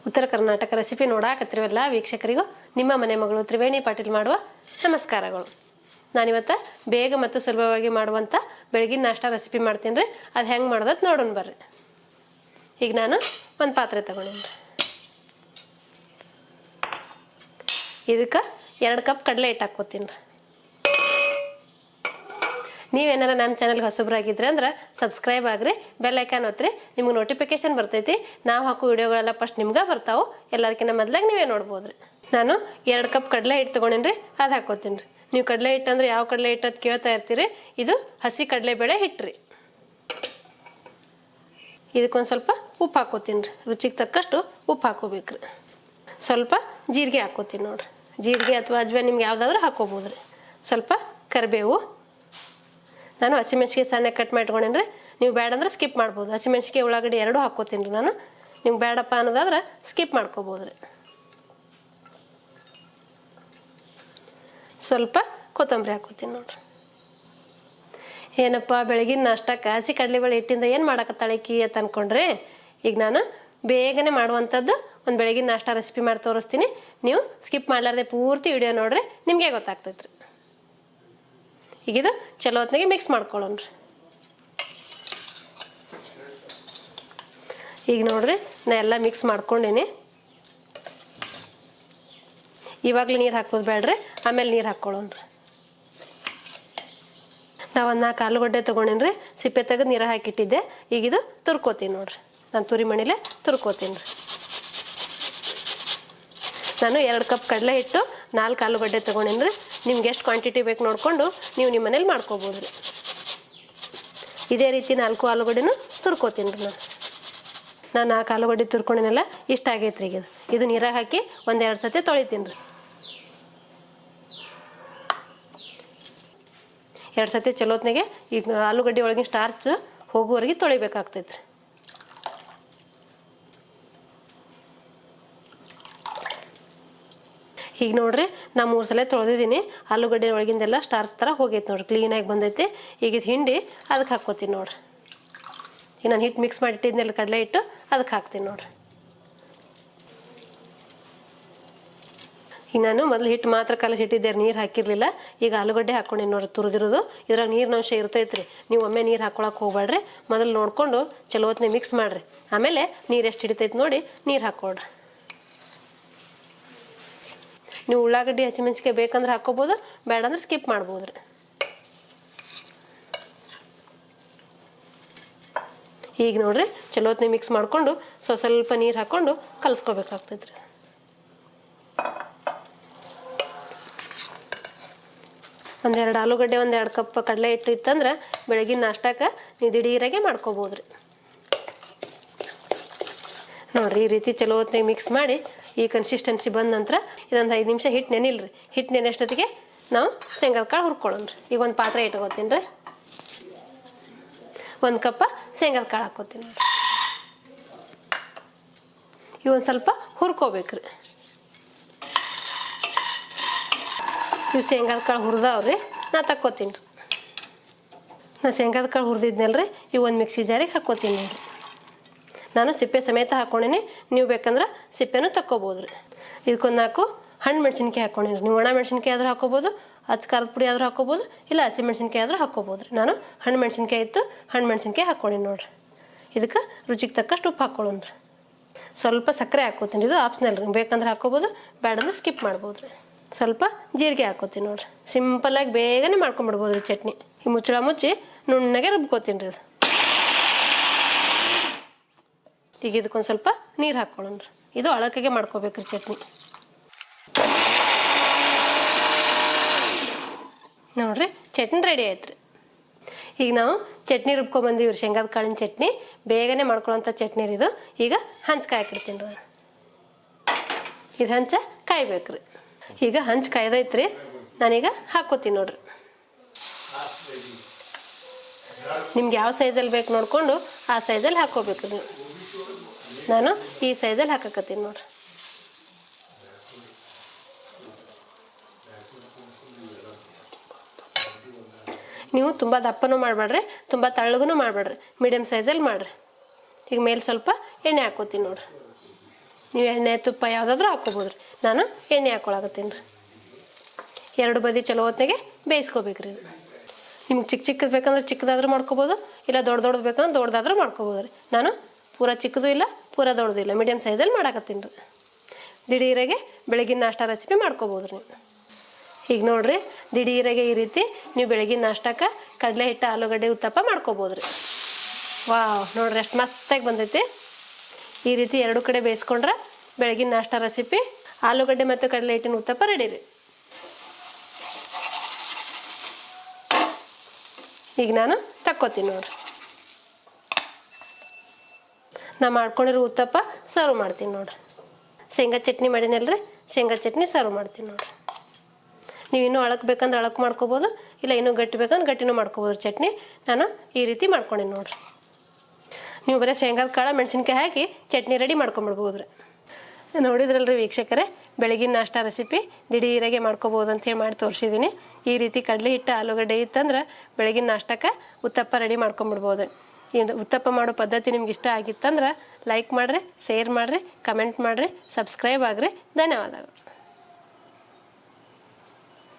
ಉತ್ತರ ಕರ್ನಾಟಕ ರೆಸಿಪಿ ನೋಡಾಕತ್ತಿರಲ್ಲ ವೀಕ್ಷಕರಿಗೂ ನಿಮ್ಮ ಮನೆ ಮಗಳು ತ್ರಿವೇಣಿ ಪಾಟೀಲ್ ಮಾಡುವ ನಮಸ್ಕಾರಗಳು. ನಾನಿವತ್ತು ಬೇಗ ಮತ್ತು ಸುಲಭವಾಗಿ ಮಾಡುವಂಥ ಬೆಳಗಿನ ನಾಷ್ಟ ರೆಸಿಪಿ ಮಾಡ್ತೀನಿ ರೀ. ಅದು ಹೆಂಗೆ ಮಾಡೋದು ನೋಡೋಣ ಬರ್ರಿ. ಈಗ ನಾನು ಒಂದು ಪಾತ್ರೆ ತಗೊಂಡಿನಿ. ಇದಕ್ಕೆ 2 ಕಪ್ ಕಡಲೆ ಹಿಟ್ಟು ಹಾಕ್ಕೋತೀನಿ ರೀ. ನೀವೇನಾರ ನಮ್ಮ ಚಾನಲ್ಗೆ ಹೊಸಬ್ರಾಗಿದ್ರೆ ಅಂದ್ರೆ ಸಬ್ಸ್ಕ್ರೈಬ್ ಆಗ್ರಿ, ಬೆಲ್ ಐಕಾನ್ ಒತ್ತಿರಿ, ನಿಮ್ಗೆ ನೋಟಿಫಿಕೇಶನ್ ಬರ್ತೈತಿ. ನಾವು ಹಾಕೋ ವಿಡಿಯೋಗಳೆಲ್ಲ ಫಸ್ಟ್ ನಿಮ್ಗೆ ಬರ್ತಾವೆ. ಎಲ್ಲರಿಗಿಂತ ಮೊದಲಾಗಿ ನೀವೇ ನೋಡ್ಬೋದ್ರಿ. ನಾನು 2 ಕಪ್ ಕಡಲೆ ಹಿಟ್ಟು ತೊಗೊಂಡೇನಿ ರೀ, ಅದು ಹಾಕೋತೀನಿ ರೀ. ನೀವು ಕಡಲೆ ಹಿಟ್ಟು ಅಂದ್ರೆ ಯಾವ ಕಡಲೆ ಹಿಟ್ಟು ಅಂತ ಕೇಳ್ತಾ ಇರ್ತೀರಿ. ಇದು ಹಸಿ ಕಡಲೆಬೇಳೆ ಹಿಟ್ಟು ರೀ. ಇದಕ್ಕೊಂದು ಸ್ವಲ್ಪ ಉಪ್ಪು ಹಾಕೋತೀನಿ ರೀ. ರುಚಿಗೆ ತಕ್ಕಷ್ಟು ಉಪ್ಪು ಹಾಕೋಬೇಕ್ರಿ. ಸ್ವಲ್ಪ ಜೀರಿಗೆ ಹಾಕೋತೀನಿ ನೋಡ್ರಿ. ಜೀರಿಗೆ ಅಥವಾ ಅಜ್ವಾನ ನಿಮ್ಗೆ ಯಾವುದಾದ್ರೂ ಹಾಕೋಬೋದು ರೀ. ಸ್ವಲ್ಪ ಕರಿಬೇವು. ನಾನು ಹಸಿಮೆಣ್ಸಿಗೆ ಸಣ್ಣ ಕಟ್ ಮಾಡಿಟ್ಕೊಂಡೇನಿ ರೀ. ನೀವು ಬೇಡ ಅಂದ್ರೆ ಸ್ಕಿಪ್ ಮಾಡ್ಬೋದು. ಹಸಿಮೆಣ್ಸಿಗೆ ಉಳ್ಳಾಗಡ್ಡಿ 2 ಹಾಕೋತೀನಿ ರೀ. ನಾನು ನಿಮ್ಗೆ ಬೇಡಪ್ಪ ಅನ್ನೋದಾದ್ರೆ ಸ್ಕಿಪ್ ಮಾಡ್ಕೋಬೋದು ರೀ. ಸ್ವಲ್ಪ ಕೊತ್ತಂಬರಿ ಹಾಕೋತೀನಿ ನೋಡ್ರಿ. ಏನಪ್ಪ ಬೆಳಗಿನ ನಾಷ್ಟಕ್ಕೆ ಹಸಿ ಕಡಲೆಬೇಳೆ ಹಿಟ್ಟಿಂದ ಏನು ಮಾಡಕತ್ತಾಳಿಕಿ ಅಂತ ಅನ್ಕೊಂಡ್ರಿ. ಈಗ ನಾನು ಬೇಗನೆ ಮಾಡುವಂಥದ್ದು ಒಂದು ಬೆಳಗಿನ ನಾಷ್ಟ ರೆಸಿಪಿ ಮಾಡಿ ತೋರಿಸ್ತೀನಿ. ನೀವು ಸ್ಕಿಪ್ ಮಾಡಲಾರ್ದೆ ಪೂರ್ತಿ ವಿಡಿಯೋ ನೋಡ್ರಿ, ನಿಮಗೆ ಗೊತ್ತಾಗ್ತೈತೆ ರೀ. ಈಗ ಇದು ಚಲೋ ಹೊತ್ತಿನಾಗೆ ಮಿಕ್ಸ್ ಮಾಡ್ಕೊಳ್ಳೋಣ ರೀ. ಈಗ ನೋಡ್ರಿ ನಾ ಎಲ್ಲ ಮಿಕ್ಸ್ ಮಾಡ್ಕೊಂಡೀನಿ. ಇವಾಗಲೇ ನೀರು ಹಾಕೋದು ಬೇಡ್ರಿ, ಆಮೇಲೆ ನೀರು ಹಾಕ್ಕೊಳ್ಳೋಣ ರೀ. ನಾವು ಒಂದು 4 ಆಲೂಗಡ್ಡೆ ತೊಗೊಂಡೇನಿ ರೀ. ಸಿಪ್ಪೆ ತೆಗೆದು ನೀರು ಹಾಕಿಟ್ಟಿದ್ದೆ. ಈಗ ಇದು ತುರ್ಕೋತೀನಿ ನೋಡ್ರಿ. ನಾನು ತುರಿ ಮಣಿಲೆ ತುರ್ಕೋತೀನಿ ರೀ. ನಾನು 2 ಕಪ್ ಕಡಲೆ ಹಿಟ್ಟು 4 ಆಲೂಗಡ್ಡೆ ತೊಗೊಂಡೇನಿ ರೀ. ನಿಮ್ಗೆ ಎಷ್ಟು ಕ್ವಾಂಟಿಟಿ ಬೇಕು ನೋಡಿಕೊಂಡು ನೀವು ನಿಮ್ಮ ಮನೇಲಿ ಮಾಡ್ಕೋಬೋದು ರೀ. ಇದೇ ರೀತಿ 4 ಆಲೂಗಡ್ಡೆನೂ ತುರ್ಕೋತೀನಿ ರೀ. ನಾನು 4 ಆಲೂಗಡ್ಡೆ ತುರ್ಕೊಂಡಿನೆಲ್ಲ ಇಷ್ಟ ಆಗೈತೆ ರೀ. ಇದು ನೀರಾಗ ಹಾಕಿ 1-2 ಸತಿ ತೊಳಿತೀನಿ ರೀ. 2 ಸತಿ ಚಲೋತ್ನಾಗೆ ಈಗ ಆಲೂಗಡ್ಡೆ ಒಳಗಿನ ಸ್ಟಾರ್ಚ್ ಹೋಗುವವರೆಗೆ ತೊಳಿಬೇಕಾಗ್ತೈತೆ ರೀ. ಈಗ ನೋಡ್ರಿ ನಾ 3 ಸಲ ತೊಳೆದಿದ್ದೀನಿ. ಆಲೂಗಡ್ಡೆ ಒಳಗಿಂದೆಲ್ಲ ಸ್ಟಾರ್ಚ್ ಥರ ಹೋಗೈತೆ ನೋಡ್ರಿ, ಕ್ಲೀನಾಗಿ ಬಂದೈತಿ. ಈಗ ಇದು ಹಿಂಡಿ ಅದಕ್ಕೆ ಹಾಕ್ಕೋತೀನಿ ನೋಡ್ರಿ. ಈಗ ನಾನು ಹಿಟ್ಟು ಮಿಕ್ಸ್ ಮಾಡಿಟ್ಟಿದ್ನೆಲ್ಲ ಕಡಲೆ ಹಿಟ್ಟು ಅದಕ್ಕೆ ಹಾಕ್ತೀನಿ ನೋಡ್ರಿ. ಈಗ ನಾನು ಮೊದಲು ಹಿಟ್ಟು ಮಾತ್ರ ಕಲಸಿಟ್ಟಿದ್ದೆ, ನೀರು ಹಾಕಿರಲಿಲ್ಲ. ಈಗ ಆಲೂಗಡ್ಡೆ ಹಾಕ್ಕೊಂಡೇನಿ ನೋಡ್ರಿ ತುರಿದಿರೋದು. ಇದ್ರಾಗ ನೀರಿನ ಅಂಶ ಇರ್ತೈತೆ ರೀ. ನೀವು ಒಮ್ಮೆ ನೀರು ಹಾಕೊಳಕ್ಕೆ ಹೋಗ್ಬೇಡ್ರಿ. ಮೊದಲು ನೋಡಿಕೊಂಡು ಚಲೋ ಹೊತ್ತಿನ ಮಿಕ್ಸ್ ಮಾಡಿರಿ. ಆಮೇಲೆ ನೀರು ಎಷ್ಟು ಹಿಡಿತೈತೆ ನೋಡಿ ನೀರು ಹಾಕ್ಕೊಡ್ರಿ. ನೀವು ಉಳ್ಳಾಗಡ್ಡಿ ಹಸಿಮೆಣ್ಸಿಕಾಯಿ ಬೇಕಂದ್ರೆ ಹಾಕೋಬೋದು, ಬೇಡ ಅಂದ್ರೆ ಸ್ಕಿಪ್ ಮಾಡ್ಬೋದು ರೀ. ಈಗ ನೋಡ್ರಿ ಚಲೋ ಹೊತ್ತಿನ ಮಿಕ್ಸ್ ಮಾಡಿಕೊಂಡು ಸ್ವಲ್ಪ ನೀರು ಹಾಕ್ಕೊಂಡು ಕಲಿಸ್ಕೋಬೇಕಾಗ್ತೈತೆ ರೀ. ಒಂದೆರಡು ಆಲೂಗಡ್ಡೆ 1-2 ಕಪ್ ಕಡಲೆ ಹಿಟ್ಟು ಇತ್ತಂದ್ರೆ ಬೆಳಗಿನ ನಾಷ್ಟಕ್ಕೆ ನೀವು ದಿಢೀರಾಗೆ ಮಾಡ್ಕೋಬೋದು ರೀ. ನೋಡಿರಿ ಈ ರೀತಿ ಚಲೋ ಹೊತ್ತಿನಾಗ ಮಿಕ್ಸ್ ಮಾಡಿ ಈ ಕನ್ಸಿಸ್ಟೆನ್ಸಿ ಬಂದ ನಂತರ ಇದೊಂದು 5 ನಿಮಿಷ ಹಿಟ್ಟು ನೆನಿಲ್ರಿ. ಹಿಟ್ಟು ನೆನೆಷ್ಟೊತ್ತಿಗೆ ನಾವು ಶೇಂಗಾದ ಕಾಳು ಹುರ್ಕೊಳ್ಳೋಣ ರೀ. ಈಗ ಒಂದು ಪಾತ್ರೆ ಇಟ್ಕೋತೀನಿ ರೀ. 1 ಕಪ್ ಶೇಂಗಾದ ಕಾಳು ಹಾಕ್ಕೋತೀನಿ ರೀ. ಇವೊಂದು ಸ್ವಲ್ಪ ಹುರ್ಕೋಬೇಕ್ರಿ. ಇವು ಶೇಂಗಾದ ಕಾಳು ಹುರಿದವ್ರಿ, ನಾ ತಕ್ಕೋತೀನಿ ರೀ. ನಾ ಶೇಂಗಾದ ಕಾಳು ಹುರಿದಿದ್ನಲ್ರಿ, ಇವು ಒಂದು ಮಿಕ್ಸಿ ಜಾರಿಗೆ ಹಾಕ್ಕೋತೀನಿ ನೋಡಿರಿ. ನಾನು ಸಿಪ್ಪೆ ಸಮೇತ ಹಾಕ್ಕೊಂಡೀನಿ. ನೀವು ಬೇಕಂದ್ರೆ ಸಿಪ್ಪೆನೂ ತಕ್ಕೋಬೋದು ರೀ. ಇದಕ್ಕೊಂದು 4 ಹಣ್ಣು ಮೆಣಸಿನ್ಕಾಯಿ ಹಾಕ್ಕೊಂಡೀನಿ. ನೀವು ಒಣ ಮೆಣಸಿನ್ಕಾಯಿ ಆದರೂ ಹಾಕೋಬೋದು, ಖಾರದ ಪುಡಿ ಆದರೂ ಹಾಕೋಬೋದು, ಇಲ್ಲ ಹಸಿ ಮೆಣಸಿನ್ಕಾಯಿ ಆದರೂ ಹಾಕೋಬೋದು ರೀ. ನಾನು ಹಣ್ಣು ಮೆಣಸಿನ್ಕಾಯಿ ಇತ್ತು, ಹಣ್ಣು ಮೆಣಸಿನ್ಕಾಯಿ ಹಾಕ್ಕೊಂಡೀನಿ ನೋಡಿರಿ. ಇದಕ್ಕೆ ರುಚಿಗೆ ತಕ್ಕಷ್ಟು ಉಪ್ಪು ಹಾಕ್ಕೊಳ್ಳೋಣ ರೀ. ಸ್ವಲ್ಪ ಸಕ್ಕರೆ ಹಾಕ್ಕೋತೀನಿ. ಇದು ಆಪ್ಷನಲ್ ರೀ. ಬೇಕಂದ್ರೆ ಹಾಕೋಬೋದು, ಬೇಡಂದ್ರೆ ಸ್ಕಿಪ್ ಮಾಡ್ಬೋದು ರೀ. ಸ್ವಲ್ಪ ಜೀರಿಗೆ ಹಾಕ್ಕೋತೀನಿ ನೋಡಿರಿ. ಸಿಂಪಲ್ಲಾಗಿ ಬೇಗನೆ ಮಾಡ್ಕೊಂಬಿಡ್ಬೋದು ರೀ ಚಟ್ನಿ. ಈ ಮುಚ್ಚಳ ಮುಚ್ಚಿ ನುಣ್ಣಗೆ ರುಬ್ಕೋತೀನಿ ರೀ. ಈಗ ಇದಕ್ಕೊಂದು ಸ್ವಲ್ಪ ನೀರು ಹಾಕ್ಕೊಳ್ಳೋಣ ರೀ. ಇದು ಅಳಕಾಗೆ ಮಾಡ್ಕೋಬೇಕ್ರಿ ಚಟ್ನಿ. ನೋಡ್ರಿ ಚಟ್ನಿ ರೆಡಿ ಆಯ್ತು ರೀ. ಈಗ ನಾವು ಚಟ್ನಿ ರುಬ್ಕೊಂಬಂದಿವ್ರಿ. ಶೇಂಗಾದ ಕಾಳಿನ ಚಟ್ನಿ ಬೇಗನೆ ಮಾಡ್ಕೊಳ್ಳೋಂಥ ಚಟ್ನಿ ರೀ ಇದು. ಈಗ ಹಂಚು ಕಾಯ್ಕಿರ್ತೀನಿ ರೀ. ಇದು ಹಂಚ ಕಾಯ್ಬೇಕ್ರಿ. ಈಗ ಹಂಚು ಕಾಯ್ದೈತ್ರಿ. ನಾನೀಗ ಹಾಕ್ಕೋತೀನಿ ನೋಡ್ರಿ. ನಿಮ್ಗೆ ಯಾವ ಸೈಜಲ್ಲಿ ಬೇಕು ನೋಡಿಕೊಂಡು ಆ ಸೈಜಲ್ಲಿ ಹಾಕ್ಕೋಬೇಕ್ರಿ ನೀವು. ನಾನು ಈ ಸೈಜಲ್ಲಿ ಹಾಕಕತ್ತೀನಿ ನೋಡ್ರಿ. ನೀವು ತುಂಬ ದಪ್ಪನೂ ಮಾಡಬೇಡ್ರಿ, ತುಂಬ ತಳ್ಳಗೂ ಮಾಡಬೇಡ್ರಿ, ಮೀಡಿಯಮ್ ಸೈಜಲ್ಲಿ ಮಾಡಿರಿ. ಈಗ ಮೇಲೆ ಸ್ವಲ್ಪ ಎಣ್ಣೆ ಹಾಕ್ಕೋತೀನಿ ನೋಡ್ರಿ. ನೀವು ಎಣ್ಣೆ ತುಪ್ಪ ಯಾವುದಾದ್ರೂ ಹಾಕ್ಕೋಬೋದು ರೀ. ನಾನು ಎಣ್ಣೆ ಹಾಕ್ಕೊಳಕತ್ತೀನಿ ರೀ. ಎರಡು ಬದಿ ಚಲೋ ಹೊತ್ತಿಗೆ ಬೇಯಿಸ್ಕೋಬೇಕು ರೀ. ನಿಮ್ಗೆ ಚಿಕ್ಕದು ಬೇಕಂದ್ರೆ ಚಿಕ್ಕದಾದ್ರೂ ಮಾಡ್ಕೋಬೋದು, ಇಲ್ಲ ದೊಡ್ಡದು ಬೇಕಂದ್ರೆ ದೊಡ್ಡದಾದ್ರೂ ಮಾಡ್ಕೋಬೋದು ರೀ. ನಾನು ಪೂರ ಚಿಕ್ಕದು ಇಲ್ಲ ಪೂರ ದೊಡ್ಡದು ಇಲ್ಲ, ಮೀಡಿಯಮ್ ಸೈಜಲ್ಲಿ ಮಾಡಾಕತ್ತೀನಿ ರೀ. ದಿಢೀರಾಗೆ ಬೆಳಗಿನ ನಾಷ್ಟ ರೆಸಿಪಿ ಮಾಡ್ಕೋಬೋದು ರೀ. ಈಗ ನೋಡಿರಿ, ದಿಢೀರಾಗೆ ಈ ರೀತಿ ನೀವು ಬೆಳಗಿನ ನಾಷ್ಟಕ್ಕೆ ಕಡಲೆ ಹಿಟ್ಟು ಆಲೂಗಡ್ಡೆ ಉತ್ತಪ್ಪ ಮಾಡ್ಕೋಬೋದು ರೀ. ವಾವ್, ನೋಡ್ರಿ ಎಷ್ಟು ಮಸ್ತಾಗಿ ಬಂದೈತಿ. ಈ ರೀತಿ ಎರಡು ಕಡೆ ಬೇಯಿಸ್ಕೊಂಡ್ರೆ ಬೆಳಗಿನ ನಾಷ್ಟ ರೆಸಿಪಿ ಆಲೂಗಡ್ಡೆ ಮತ್ತು ಕಡಲೆ ಹಿಟ್ಟಿನ ಉತ್ತಪ್ಪ ರೆಡಿ ರೀ. ಈಗ ನಾನು ತಕ್ಕೋತೀನಿ ನೋಡ್ರಿ. ನಾ ಮಾಡ್ಕೊಂಡಿರೋ ಉತ್ತಪ್ಪ ಸರ್ವ್ ಮಾಡ್ತೀನಿ ನೋಡ್ರಿ. ಶೇಂಗಾ ಚಟ್ನಿ ಮಾಡೀನಲ್ರಿ, ಶೇಂಗಾ ಚಟ್ನಿ ಸರ್ವ್ ಮಾಡ್ತೀನಿ ನೋಡ್ರಿ. ನೀವು ಇನ್ನೂ ಅಳಕ್ ಬೇಕಂದ್ರೆ ಅಳಕ್ ಮಾಡ್ಕೋಬೋದು, ಇಲ್ಲ ಇನ್ನೂ ಗಟ್ಟಿ ಬೇಕಂದ್ರೆ ಗಟ್ಟಿನೂ ಮಾಡ್ಕೋಬೋದು ಚಟ್ನಿ. ನಾನು ಈ ರೀತಿ ಮಾಡ್ಕೊಂಡೀನಿ ನೋಡ್ರಿ. ನೀವು ಬರೀ ಶೇಂಗಾದ ಕಾಳು ಮೆಣಸಿನ್ಕಾಯಿ ಹಾಕಿ ಚಟ್ನಿ ರೆಡಿ ಮಾಡ್ಕೊಂಬಿಡ್ಬೋದು ರೀ. ನೋಡಿದ್ರಲ್ರಿ ವೀಕ್ಷಕರೇ, ಬೆಳಗಿನ ನಾಷ್ಟ ರೆಸಿಪಿ ದಿಢೀರಾಗೆ ಮಾಡ್ಕೋಬೋದು ಅಂತೇಳಿ ಮಾಡಿ ತೋರಿಸಿದ್ದೀನಿ. ಈ ರೀತಿ ಕಡಲೆ ಹಿಟ್ಟು ಆಲೂಗಡ್ಡೆ ಇತ್ತಂದ್ರೆ ಬೆಳಗಿನ ನಾಷ್ಟಕ್ಕೆ ಉತ್ತಪ್ಪ ರೆಡಿ ಮಾಡ್ಕೊಂಬಿಡ್ಬೋದು. ಏನು ಉತ್ತಪ್ಪ ಮಾಡೋ ಪದ್ಧತಿ ನಿಮ್ಗೆ ಇಷ್ಟ ಆಗಿತ್ತಂದ್ರೆ ಲೈಕ್ ಮಾಡಿರಿ, ಶೇರ್ ಮಾಡಿರಿ, ಕಮೆಂಟ್ ಮಾಡಿರಿ, ಸಬ್ಸ್ಕ್ರೈಬ್ ಆಗಿರಿ. ಧನ್ಯವಾದಗಳು.